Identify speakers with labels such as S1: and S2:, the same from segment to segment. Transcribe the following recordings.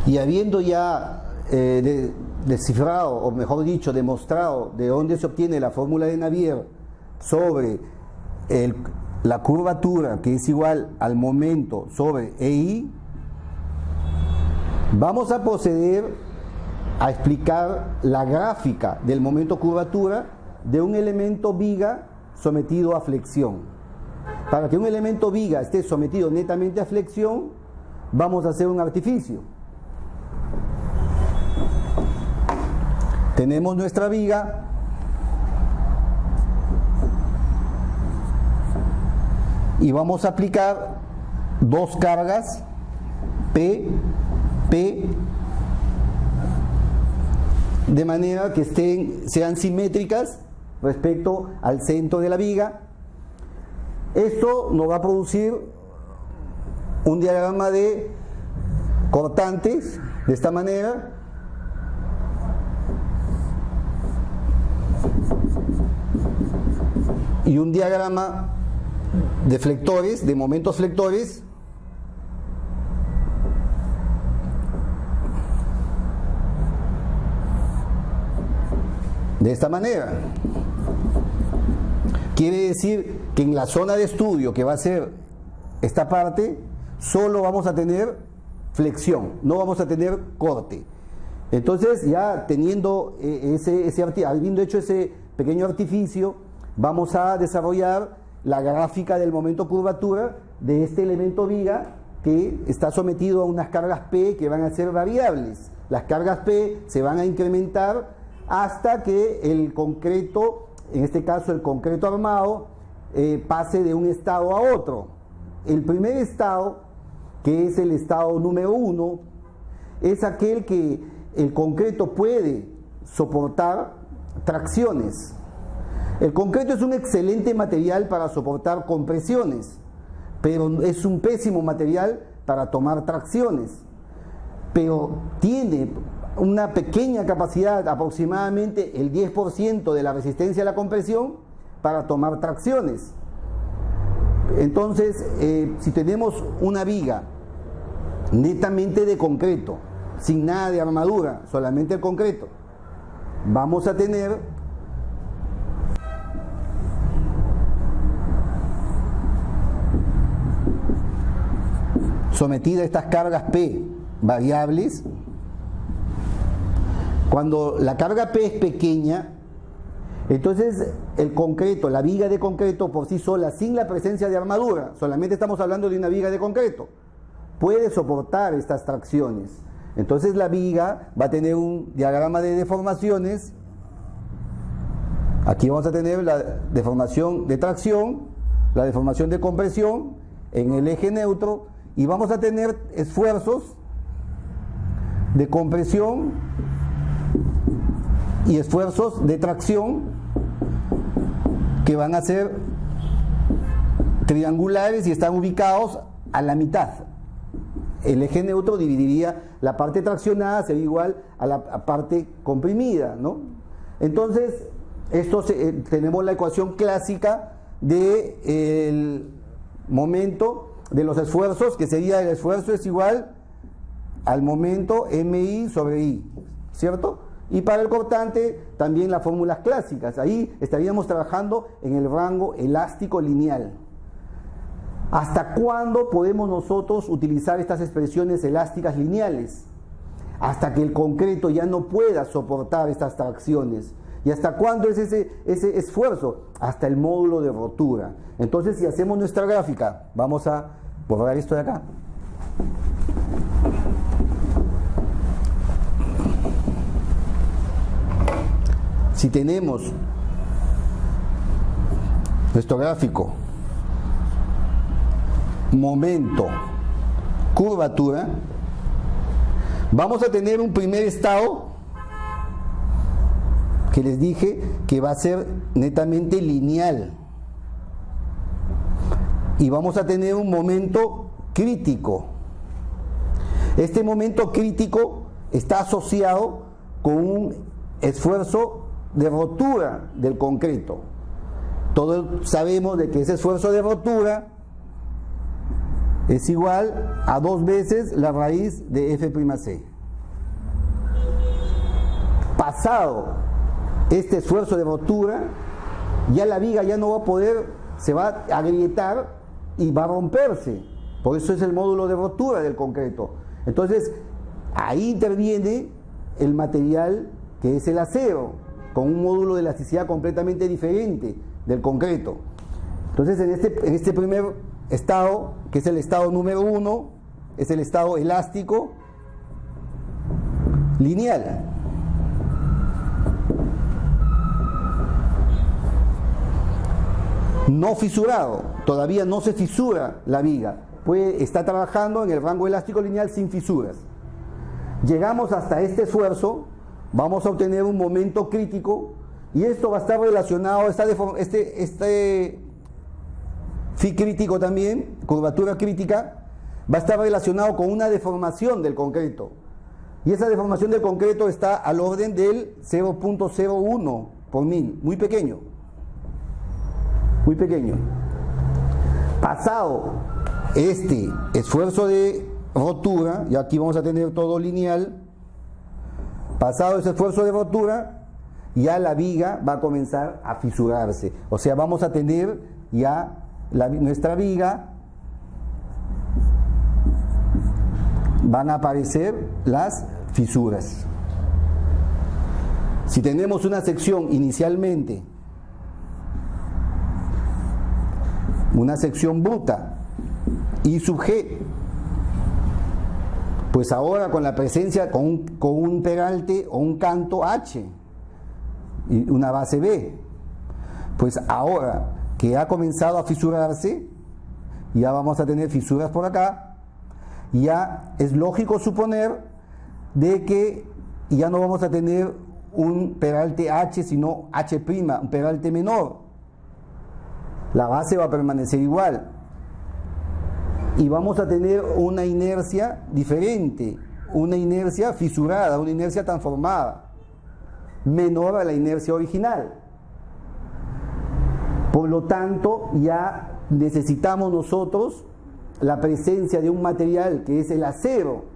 S1: Y habiendo ya descifrado, o mejor dicho, demostrado de dónde se obtiene la fórmula de Navier sobre la curvatura, que es igual al momento sobre EI, vamos a proceder a explicar la gráfica del momento curvatura de un elemento viga sometido a flexión. Para que un elemento viga esté sometido netamente a flexión, vamos a hacer un artificio. Tenemos nuestra viga, y vamos a aplicar dos cargas P, de manera que sean simétricas respecto al centro de la viga. Esto nos va a producir un diagrama de cortantes de esta manera, y un diagrama de flectores, de momentos flectores, de esta manera. Quiere decir que en la zona de estudio, que va a ser esta parte, solo vamos a tener flexión, no vamos a tener corte. Entonces, ya teniendo habiendo hecho ese pequeño artificio, vamos a desarrollar la gráfica del momento curvatura de este elemento viga que está sometido a unas cargas P que van a ser variables. Las cargas P se van a incrementar hasta que el concreto, en este caso el concreto armado, pase de un estado a otro. El primer estado, que es el estado número 1, es aquel que el concreto puede soportar tracciones. El concreto es un excelente material para soportar compresiones, pero es un pésimo material para tomar tracciones. Pero tiene una pequeña capacidad, aproximadamente el 10% de la resistencia a la compresión, para tomar tracciones. Entonces, si tenemos una viga netamente de concreto, sin nada de armadura, solamente el concreto, vamos a tener sometida a estas cargas P variables. Cuando la carga P es pequeña, entonces el concreto, la viga de concreto por sí sola, sin la presencia de armadura, solamente estamos hablando de una viga de concreto, puede soportar estas tracciones. Entonces la viga va a tener un diagrama de deformaciones. Aquí vamos a tener la deformación de tracción, la deformación de compresión en el eje neutro, y vamos a tener esfuerzos de compresión y esfuerzos de tracción que van a ser triangulares y están ubicados a la mitad. El eje neutro dividiría la parte traccionada, sería igual a la parte comprimida, ¿no? Entonces, tenemos la ecuación clásica del momento de los esfuerzos, que sería el esfuerzo es igual al momento MI sobre I, ¿cierto? Y para el cortante también las fórmulas clásicas. Ahí estaríamos trabajando en el rango elástico lineal. ¿Hasta cuándo podemos nosotros utilizar estas expresiones elásticas lineales? Hasta que el concreto ya no pueda soportar estas tracciones. ¿Y hasta cuándo es ese esfuerzo? Hasta el módulo de rotura. Entonces, si hacemos nuestra gráfica, vamos a borrar esto de acá. Si tenemos nuestro gráfico, momento, curvatura, vamos a tener un primer estado que les dije que va a ser netamente lineal, y vamos a tener un momento crítico. Este momento crítico está asociado con un esfuerzo de rotura del concreto. Todos sabemos de que ese esfuerzo de rotura es igual a 2 veces la raíz de F'C. Pasado este esfuerzo de rotura, ya la viga ya no va a poder, se va a agrietar y va a romperse. Por eso es el módulo de rotura del concreto. Entonces, ahí interviene el material que es el acero, con un módulo de elasticidad completamente diferente del concreto. Entonces, en este primer estado, que es el estado número 1, es el estado elástico lineal. No fisurado, todavía no se fisura la viga, está trabajando en el rango elástico lineal sin fisuras. Llegamos hasta este esfuerzo, vamos a obtener un momento crítico, y esto va a estar relacionado, phi crítico también, curvatura crítica, va a estar relacionado con una deformación del concreto, y esa deformación del concreto está al orden del 0.01 por mil, muy pequeño. Muy pequeño. Pasado este esfuerzo de rotura, y aquí vamos a tener todo lineal, pasado ese esfuerzo de rotura, ya la viga va a comenzar a fisurarse. O sea, vamos a tener ya nuestra viga, van a aparecer las fisuras. Si tenemos una sección inicialmente, una sección bruta, I sub G, pues ahora con la presencia, con un peralte o un canto H y una base B, pues ahora que ha comenzado a fisurarse, ya vamos a tener fisuras por acá, ya es lógico suponer de que ya no vamos a tener un peralte H, sino H', un peralte menor. La base va a permanecer igual y vamos a tener una inercia diferente, una inercia fisurada, una inercia transformada, menor a la inercia original. Por lo tanto, ya necesitamos nosotros la presencia de un material que es el acero,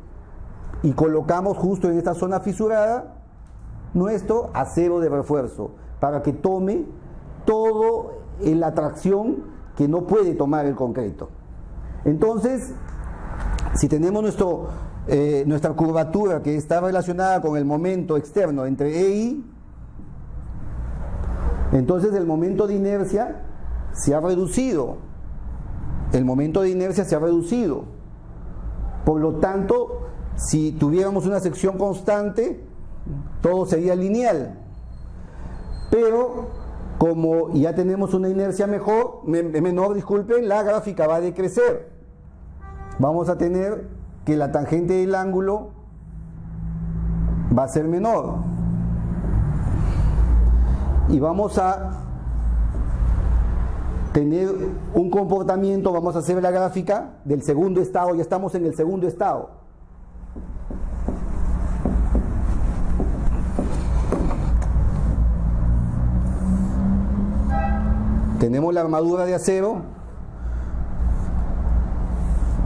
S1: y colocamos justo en esta zona fisurada nuestro acero de refuerzo para que tome todo la atracción que no puede tomar el concreto. Entonces, si tenemos nuestra curvatura que está relacionada con el momento externo entre E y I, entonces el momento de inercia se ha reducido. El momento de inercia se ha reducido. Por lo tanto, si tuviéramos una sección constante, todo sería lineal. Pero como ya tenemos una inercia menor, disculpen, la gráfica va a decrecer. Vamos a tener que la tangente del ángulo va a ser menor. Y vamos a tener un comportamiento, vamos a hacer la gráfica del segundo estado, ya estamos en el segundo estado. Tenemos la armadura de acero,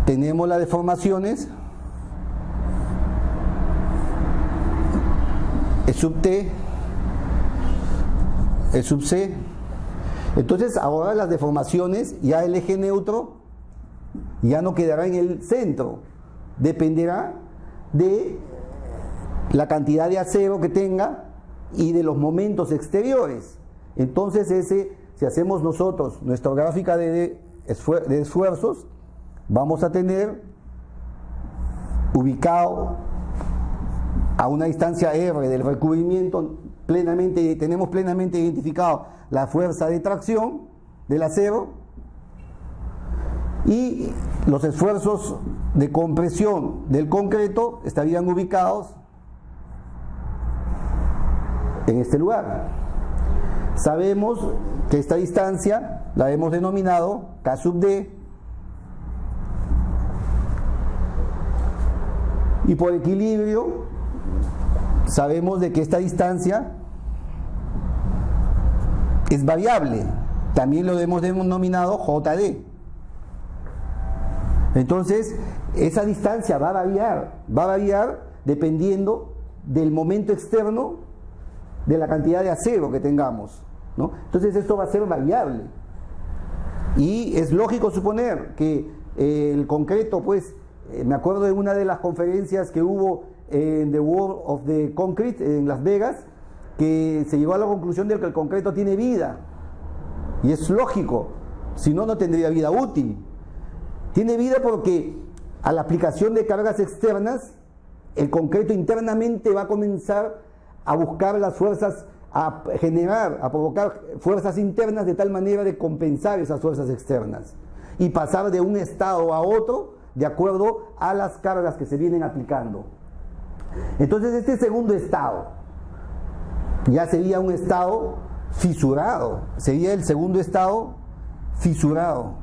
S1: tenemos las deformaciones, E sub T, E sub C. Entonces ahora las deformaciones, ya el eje neutro ya no quedará en el centro, dependerá de la cantidad de acero que tenga y de los momentos exteriores. Entonces si hacemos nosotros nuestra gráfica de esfuerzos, vamos a tener ubicado a una distancia R del recubrimiento, tenemos plenamente identificado la fuerza de tracción del acero, y los esfuerzos de compresión del concreto estarían ubicados en este lugar. Sabemos que esta distancia la hemos denominado K sub D, y por equilibrio sabemos de que esta distancia es variable, también lo hemos denominado JD. Entonces esa distancia va a variar dependiendo del momento externo de la cantidad de acero que tengamos, ¿no? Entonces esto va a ser variable. Y es lógico suponer que el concreto, pues, me acuerdo de una de las conferencias que hubo en The World of the Concrete en Las Vegas, que se llegó a la conclusión de que el concreto tiene vida. Y es lógico, si no, no tendría vida útil. Tiene vida porque a la aplicación de cargas externas, el concreto internamente va a comenzar a buscar las fuerzas, a generar, a provocar fuerzas internas de tal manera de compensar esas fuerzas externas y pasar de un estado a otro de acuerdo a las cargas que se vienen aplicando. Entonces este segundo estado ya sería un estado fisurado, sería el segundo estado fisurado,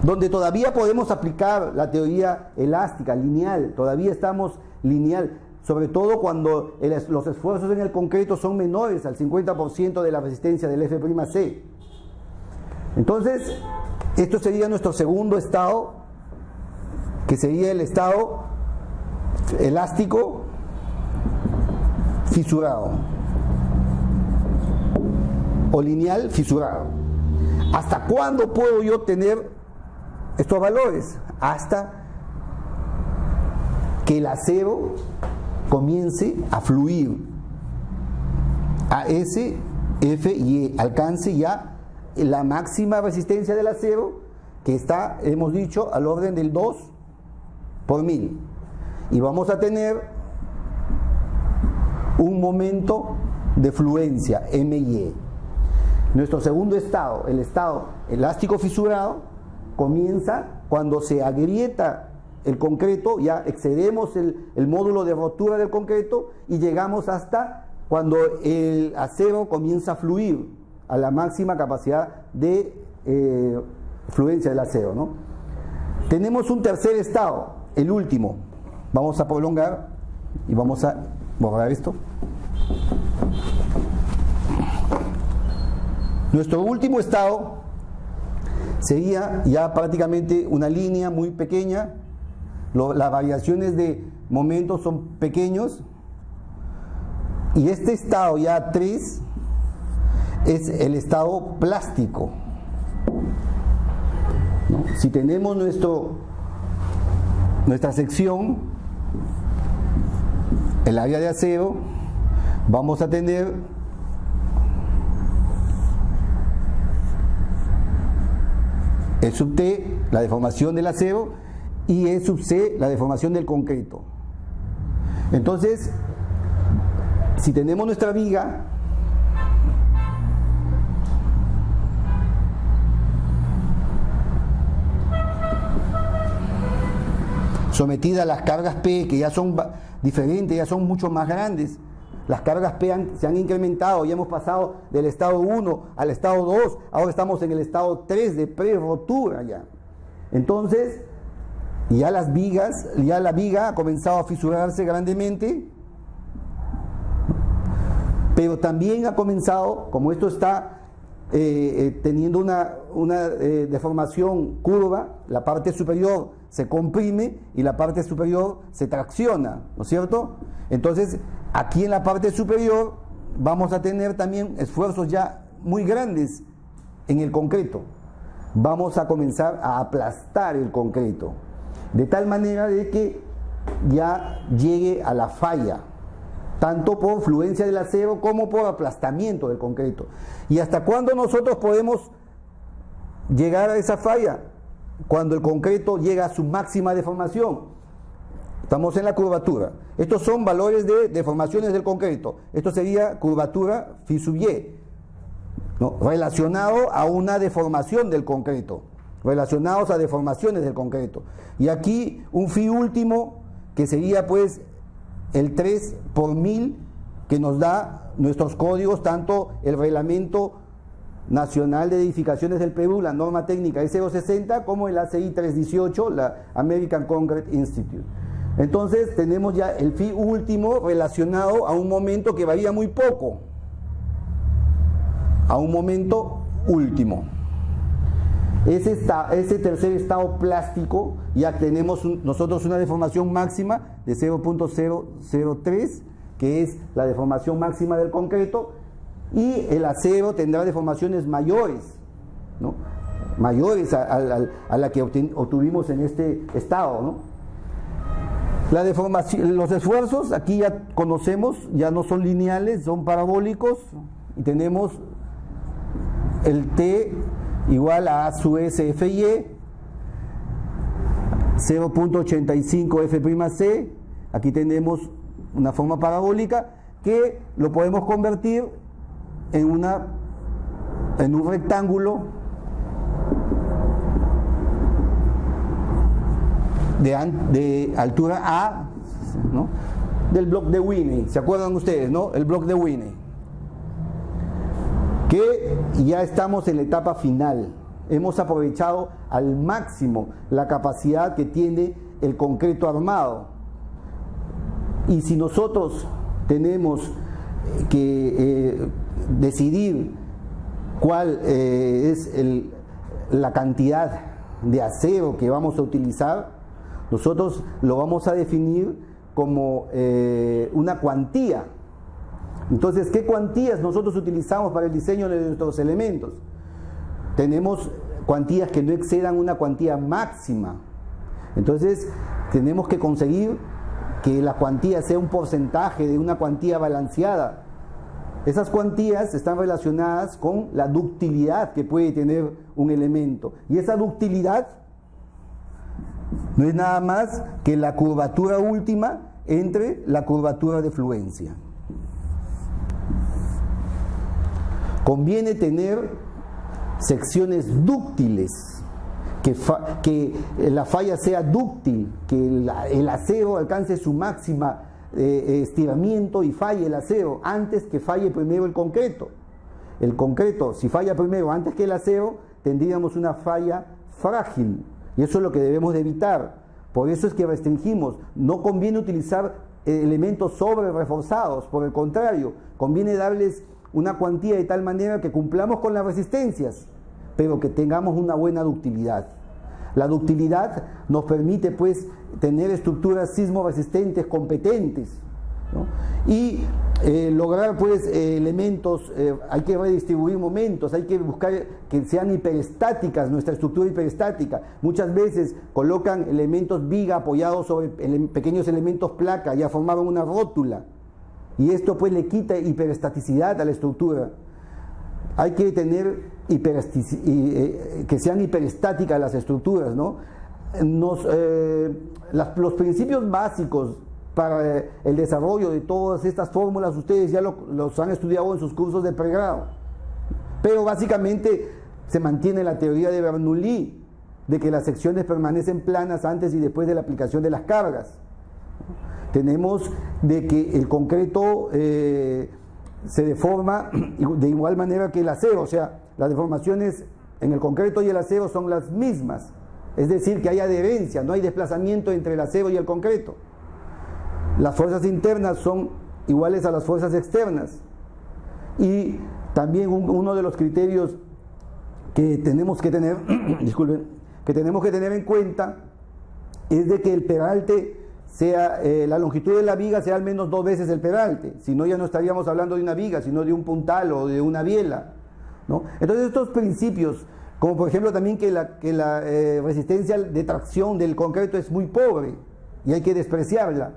S1: donde todavía podemos aplicar la teoría elástica, lineal, todavía estamos lineal, sobre todo cuando los esfuerzos en el concreto son menores al 50% de la resistencia del F'C. Entonces, esto sería nuestro segundo estado, que sería el estado elástico fisurado, o lineal fisurado. ¿Hasta cuándo puedo yo tener estos valores? Hasta que el acero comience a fluir a S, F y E, alcance ya la máxima resistencia del acero, que está, hemos dicho, al orden del 2 por 1000, y vamos a tener un momento de fluencia, M y E. Nuestro segundo estado, el estado elástico fisurado, comienza cuando se agrieta el concreto, ya excedemos el módulo de rotura del concreto y llegamos hasta cuando el acero comienza a fluir a la máxima capacidad de fluencia del acero, ¿no? Tenemos un tercer estado, el último. Vamos a prolongar y vamos a borrar esto. Nuestro último estado sería ya prácticamente una línea muy pequeña. Las variaciones de momentos son pequeños, y este estado ya 3 es el estado plástico, ¿no? Si tenemos nuestra sección, el área de acero, vamos a tener E sub T, la deformación del acero, y E sub C, la deformación del concreto. Entonces, si tenemos nuestra viga, sometida a las cargas P, que ya son diferentes, ya son mucho más grandes. Las cargas P se han incrementado, ya hemos pasado del estado 1 al estado 2, ahora estamos en el estado 3 de pre-rotura ya. Entonces, ya la viga ha comenzado a fisurarse grandemente, pero también ha comenzado, como esto está teniendo una deformación curva, la parte superior se comprime y la parte superior se tracciona, ¿no es cierto? Entonces, aquí en la parte superior vamos a tener también esfuerzos ya muy grandes en el concreto. Vamos a comenzar a aplastar el concreto, de tal manera de que ya llegue a la falla, tanto por fluencia del acero como por aplastamiento del concreto. ¿Y hasta cuándo nosotros podemos llegar a esa falla? Cuando el concreto llega a su máxima deformación. Estamos en la curvatura. Estos son valores de deformaciones del concreto. Esto sería curvatura phi sub y, ¿no? Relacionado a una deformación del concreto, relacionados a deformaciones del concreto. Y aquí un phi último, que sería pues el 3 por 1000, que nos da nuestros códigos, tanto el Reglamento Nacional de Edificaciones del Perú, la norma técnica S060, como el ACI 318, la American Concrete Institute. Entonces tenemos ya el phi último relacionado a un momento que varía muy poco, a un momento último. Ese tercer estado plástico, ya tenemos nosotros una deformación máxima de 0.003 que es la deformación máxima del concreto, y el acero tendrá deformaciones mayores, ¿no? Mayores a la que obtuvimos en este estado, ¿no? La deformación, los esfuerzos, aquí ya conocemos, ya no son lineales, son parabólicos, y tenemos el T igual a su SFY, 0.85 F'C. Aquí tenemos una forma parabólica que lo podemos convertir en un rectángulo de altura A, ¿no? Del bloque de Winey. ¿Se acuerdan ustedes, no? El bloque de Winey. Que ya estamos en la etapa final. Hemos aprovechado al máximo la capacidad que tiene el concreto armado. Y si nosotros tenemos que decidir cuál es la cantidad de acero que vamos a utilizar, nosotros lo vamos a definir como una cuantía. Entonces, ¿qué cuantías nosotros utilizamos para el diseño de nuestros elementos? Tenemos cuantías que no excedan una cuantía máxima. Entonces, tenemos que conseguir que la cuantía sea un porcentaje de una cuantía balanceada. Esas cuantías están relacionadas con la ductilidad que puede tener un elemento. Y esa ductilidad no es nada más que la curvatura última entre la curvatura de fluencia. Conviene tener secciones dúctiles, que la falla sea dúctil, que el acero alcance su máxima estiramiento y falle el acero antes que falle primero el concreto. El concreto, si falla primero antes que el acero, tendríamos una falla frágil, y eso es lo que debemos de evitar. Por eso es que restringimos. No conviene utilizar elementos sobre reforzados, por el contrario, conviene darles una cuantía de tal manera que cumplamos con las resistencias, pero que tengamos una buena ductilidad. La ductilidad nos permite pues tener estructuras sismo-resistentes competentes, ¿no? Y lograr pues elementos, hay que redistribuir momentos, hay que buscar que sean hiperestáticas, nuestra estructura hiperestática. Muchas veces colocan elementos viga apoyados sobre pequeños elementos placa, ya formaban una rótula, y esto pues le quita hiperestaticidad a la estructura. Hay que tener que sean hiperestáticas las estructuras, ¿no? Los principios básicos para el desarrollo de todas estas fórmulas ustedes ya los han estudiado en sus cursos de pregrado, pero básicamente se mantiene la teoría de Bernoulli de que las secciones permanecen planas antes y después de la aplicación de las cargas. Tenemos de que el concreto se deforma de igual manera que el acero, o sea, las deformaciones en el concreto y el acero son las mismas, es decir, que hay adherencia, no hay desplazamiento entre el acero y el concreto. Las fuerzas internas son iguales a las fuerzas externas, y también uno de los criterios que tenemos que tener, disculpen, que tenemos que tener en cuenta es de que el peralte sea, la longitud de la viga sea al menos 2 veces el peralte, si no ya no estaríamos hablando de una viga, sino de un puntal o de una biela, ¿no? Entonces estos principios, como por ejemplo también que la resistencia de tracción del concreto es muy pobre y hay que despreciarla,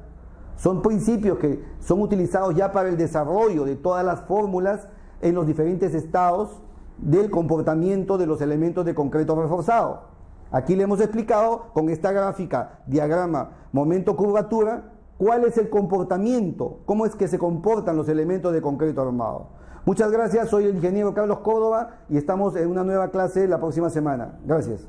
S1: son principios que son utilizados ya para el desarrollo de todas las fórmulas en los diferentes estados del comportamiento de los elementos de concreto reforzado. Aquí le hemos explicado con esta gráfica, diagrama, momento, curvatura, cuál es el comportamiento, cómo es que se comportan los elementos de concreto armado. Muchas gracias, soy el ingeniero Carlos Córdoba y estamos en una nueva clase la próxima semana. Gracias.